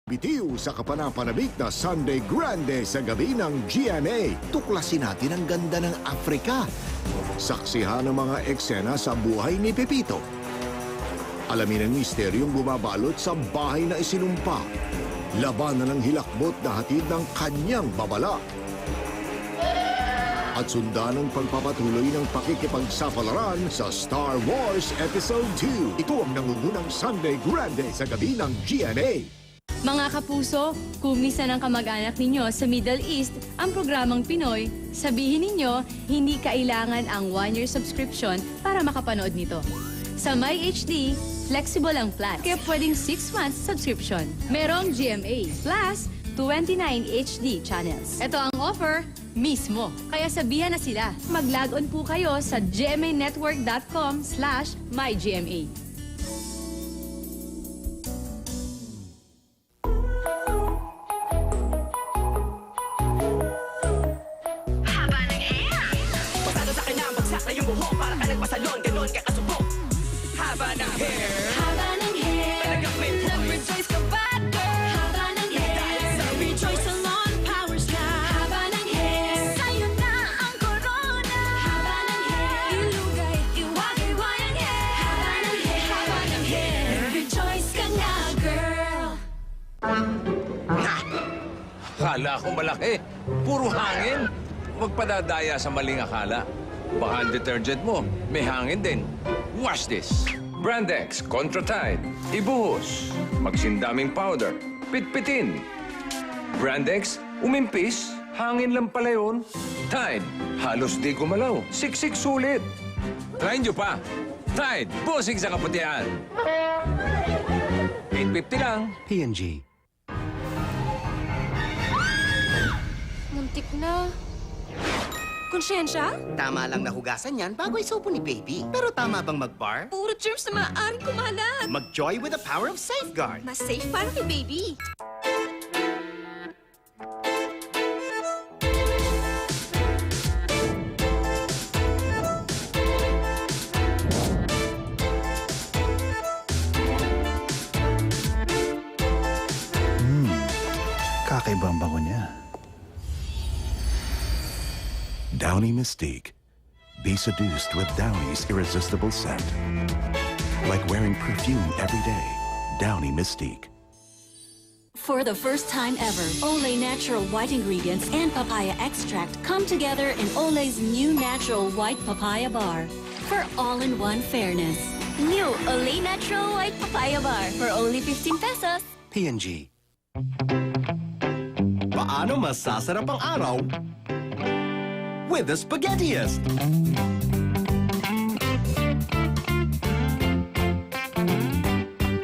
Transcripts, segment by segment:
Bitiw sa kapanapanabik na Sunday Grande sa gabi ng GMA. Tuklasin natin ang ganda ng Afrika. Saksihan ang mga eksena sa buhay ni Pepito. Alamin ang misteryong bumabalot sa bahay na isinumpa. Labanan ng hilakbot na hatid ng kanyang babala. At sundan ang pagpapatuloy ng pakikipagsapalaran sa Star Wars Episode 2. Ito ang nangungunang Sunday Grande sa gabi ng GMA. Mga kapuso, kung misa ng kamag-anak ninyo sa Middle East ang programang Pinoy, sabihin ninyo, hindi kailangan ang 1-year subscription para makapanood nito. Sa MyHD, flexible ang plan, kaya pwedeng 6 months subscription. Merong GMA plus 29 HD channels. Ito ang offer mismo. Kaya sabihan na sila, mag-log on po kayo sa gmanetwork.com/mygma. Pasalon, ganon ka kasubok. Haba ng hair, Haba ng hair, talagang may nag-rejoice ka bad girl. Haba ng hair, sa Rejoice Salon Powers na. Haba ng hair, sa'yo na ang corona. Haba ng hair, ilugay, iwagay-way ang hair. Haba ng hair, haba ng hair, rejoice ka na girl. Akala ko malaki. Puro hangin. Huwag padadaya sa maling akala. Baka ang detergent mo, may hangin din. Wash this. Brandex Contra Tide. Ibuhos. Magsindaming powder. Pitpitin. Brandex, umimpis. Hangin lang pala yun. Tide, halos di gumalaw. Siksik sulit. Try nyo pa. Tide, busing sa kaputihan. 850 lang. P&G. Muntik na. Konsyensya? Tama lang nahugasan yan bago isupo ni Baby. Pero tama bang mag-bar? Puro germs na maaaring kumalat. Mag-joy with the power of Safeguard. Mas safe para kay baby. Kakaiba ang bango niya. Downy Mystique. Be seduced with Downy's irresistible scent. Like wearing perfume every day. Downy Mystique. For the first time ever, Olay natural white ingredients and papaya extract come together in Olay's new natural white papaya bar for all-in-one fairness. New Olay Natural White Papaya Bar for only 15 pesos. P&G. Paano masasarap ang araw? With the Spaghettiest!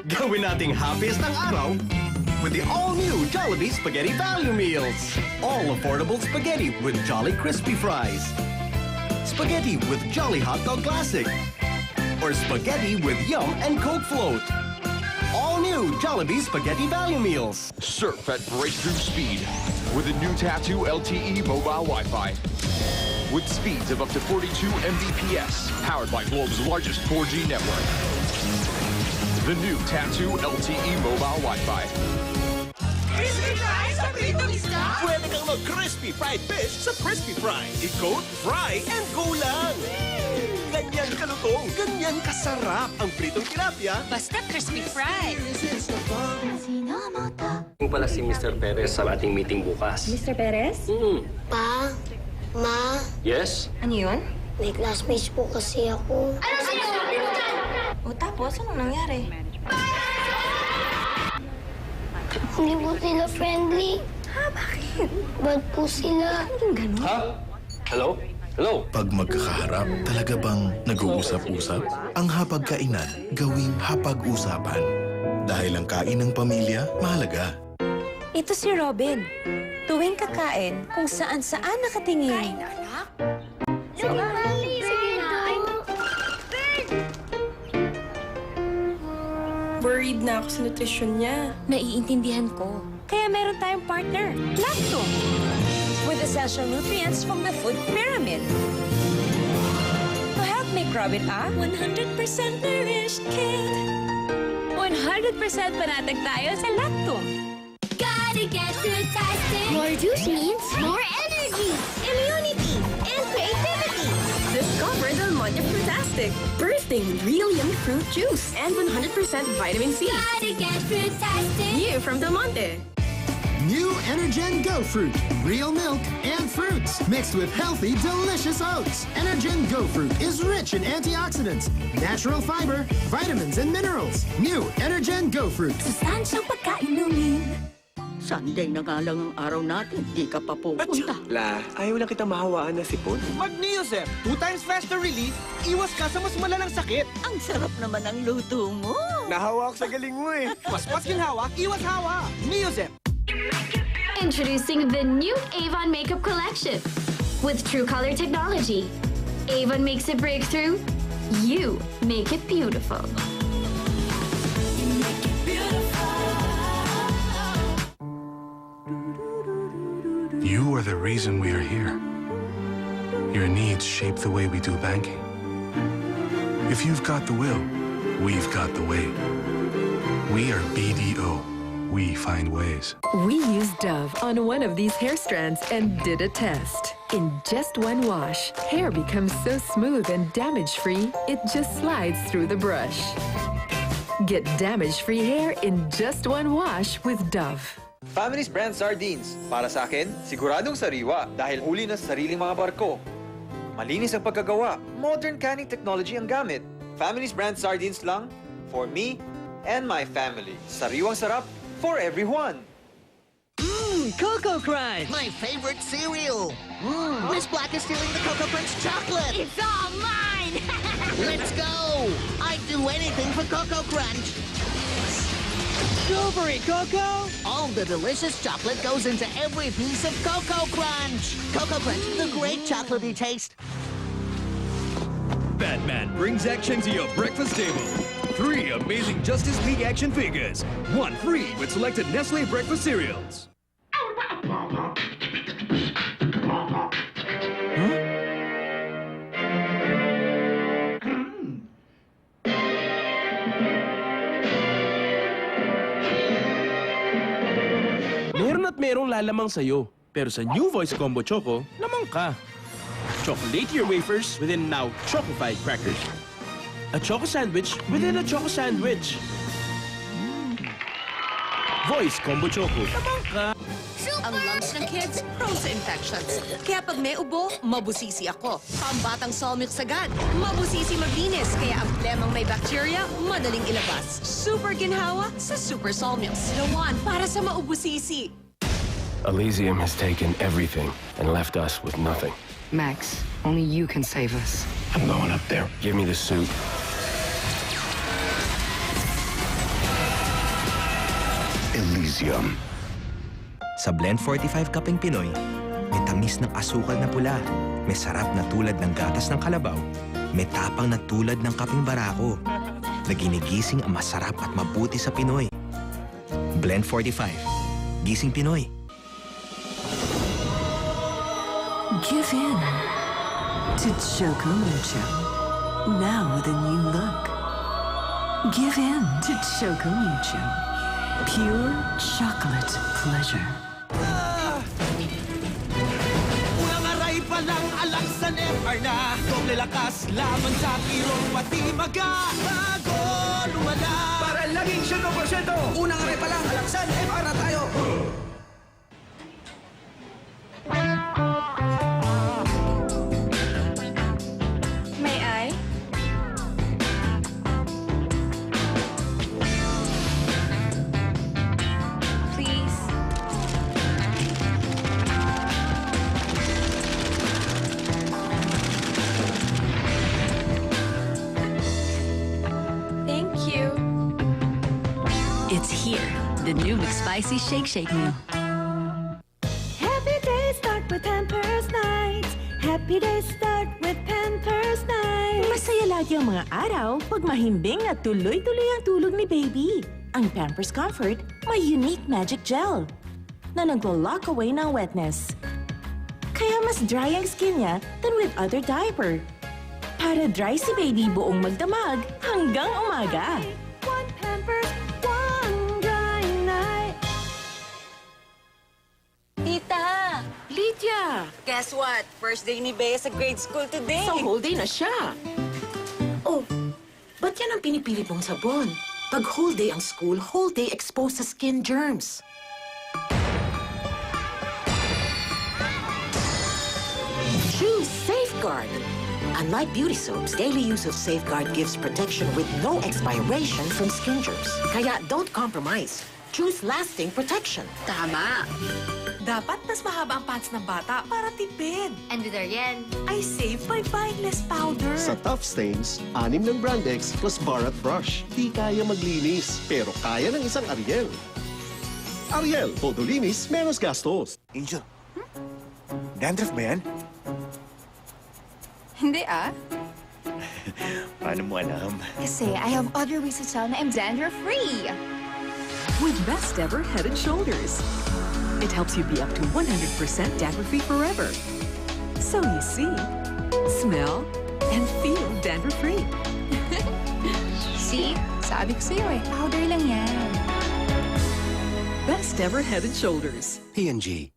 Gawin nating happiest ang araw with the all-new Jollibee Spaghetti Value Meals. All affordable spaghetti with Jolly Crispy Fries. Spaghetti with Jolly Hot Dog Classic. Or spaghetti with Yum and Coke Float. All-new Jollibee Spaghetti Value Meals. Surf at breakthrough speed with the new Tattoo LTE mobile Wi-Fi. With speeds of up to 42 Mbps, powered by Globe's largest 4G network. The new Tattoo LTE mobile Wi-Fi. crispy fries sa Pritong Isda. Pwede kang mag-crispy fried fish sa Crispy Fry. I-coat, fry, and go lang. Ganyan kalutong, ganyan kasarap ang pritong tilapia. Basta crispy fry. Yung pala si Mr. Perez sa ating meeting bukas. Mr. Perez? Pa, Ma, Yes? Ano yun? may classmates po kasi ako. O tapos, anong nangyari? Hindi po sila friendly. Ha, bakit? Bad po sila. Anong ganun? Ha? Hello? Hello? Pag magkakaharap, talaga bang nag-uusap-usap? Ang hapagkainan, gawing hapag-usapan. Dahil ang kain ng pamilya, mahalaga. Ito si Robin. Tuwing kakain, kung saan-saan nakatingin. Sige na. Worried na ako sa nutrisyon niya. Naiintindihan ko. Kaya meron tayong partner, Lacto. With essential nutrients from the food pyramid. To help make Robin a 100% nourished kid. 100% panatag tayo sa Lacto. juice means more energy, immunity, and creativity. Discover Del Monte Frutastic, bursting with real yummy fruit juice and 100% vitamin C. Gotta get frutastic. New from Del Monte. New Energen Go Fruit. Real milk and fruits mixed with healthy, delicious oats. Energen Go Fruit is rich in antioxidants, natural fiber, vitamins, and minerals. New Energen Go Fruit. Sustansyang pagkainumin. Sunday na nga lang ang araw natin, di ka pa pupunta. La, ayaw lang kita mahawaan na sipon. Mag-Neosep. 2 times faster relief. Iwas ka sa mas malalang sakit. Ang sarap naman ang luto mo. Nahawa ako sa galing mo eh. Mas hawak, iwas hawa. Neosep. Introducing the new Avon Makeup Collection. With True Color Technology. Avon makes it breakthrough. You make it beautiful. You are the reason we are here. Your needs shape the way we do banking. If you've got the will, we've got the way. We are BDO. We find ways. We used Dove on one of these hair strands and did a test. In just one wash, hair becomes so smooth and damage-free, it just slides through the brush. Get damage-free hair in just one wash with Dove. Family's Brand Sardines. Para sa akin, siguradong sariwa dahil huli na sa sariling mga barko. Malinis ang pagkagawa. Modern canning technology ang gamit. Family's Brand Sardines lang for me and my family. Sariwang sarap for everyone. Cocoa Crunch. My favorite cereal. Miss Black is stealing the Cocoa Crunch chocolate. It's all mine! Let's go. I'd do anything for Cocoa Crunch. Go for it, Coco. All the delicious chocolate goes into every piece of Cocoa Crunch. Cocoa Crunch, the great chocolatey taste. Batman brings action to your breakfast table. 3 amazing Justice League action figures. 1 free with selected Nestle breakfast cereals. Meron at merong lalamang sa'yo. Pero sa new Voice Combo Choco, lamang ka. Chocolate your wafers within now Choco-fied crackers. A Choco Sandwich within a Choco Sandwich. Voice Combo Choco, lamang ka. Ang lungs ng kids, prone sa infections. Kaya pag may ubo, mabusisi ako. Pambatang Solmilk sagad, mabusisi maglinis. Kaya ang lemang may bacteria, madaling ilabas. Super ginhawa sa Super Solmilk. The one para sa maubusisi. Elysium has taken everything and left us with nothing. Max, only you can save us. I'm going up there. Give me the suit. Elysium. Sa Blend 45 Kaping Pinoy, may tamis ng asukal na pula, may sarap na tulad ng gatas ng kalabaw, may tapang na tulad ng kaping barako, na ginigising ang masarap at mabuti sa Pinoy. Blend 45. Gising Pinoy. Give in to Choco Mucho, now with a new look. Give in to Choco Mucho, pure chocolate pleasure. Unang aray pa lang alang sa FR na. Doble lakas laban sa kirong pati bago lumala. Para laging 100%. Unang aray pa lang alang sa FR na tayo. May I? Please. Thank you. It's here, the new McSpicy Shake Meal. Happy days start with Pampers Nights. Happy days start with Pampers Nights. Masaya lagi ang mga araw pag mahimbing at tuloy-tuloy ang tulog ni baby. Ang Pampers Comfort may unique magic gel na naglo-lock away ng wetness. Kaya mas dry ang skin niya than with other diaper. Para dry si baby buong magdamag hanggang umaga. One Pampers, one dry night. Tita! Lydia. Guess what? First day ni Bea sa grade school today. So whole day na siya. Oh, ba't yan ang pinipili mong sabon? Pag whole day ang school, whole day exposed sa skin germs. Choose Safeguard. Unlike beauty soaps, daily use of Safeguard gives protection with no expiration from skin germs. Kaya don't compromise. Choose lasting protection. Tama. Dapat mas mahaba ang pants ng bata para tipid. And with Ariel, I save by buying less powder. Sa Tough Stains, 6 ng Brandex plus Bharat Brush. Di kaya maglinis, pero kaya ng isang Ariel. Ariel, todo linis, menos gastos. Angel, dandruff ba yan? Hindi ah. Paano mo alam? Kasi I have other ways to tell na I'm dandruff-free. With Best Ever Head and Shoulders. It helps you be up to 100% dandruff-free forever. So you see, smell, and feel dandruff-free. See? Sabi ko sa'yo eh, powder lang yan. Best Ever Head and Shoulders. P&G.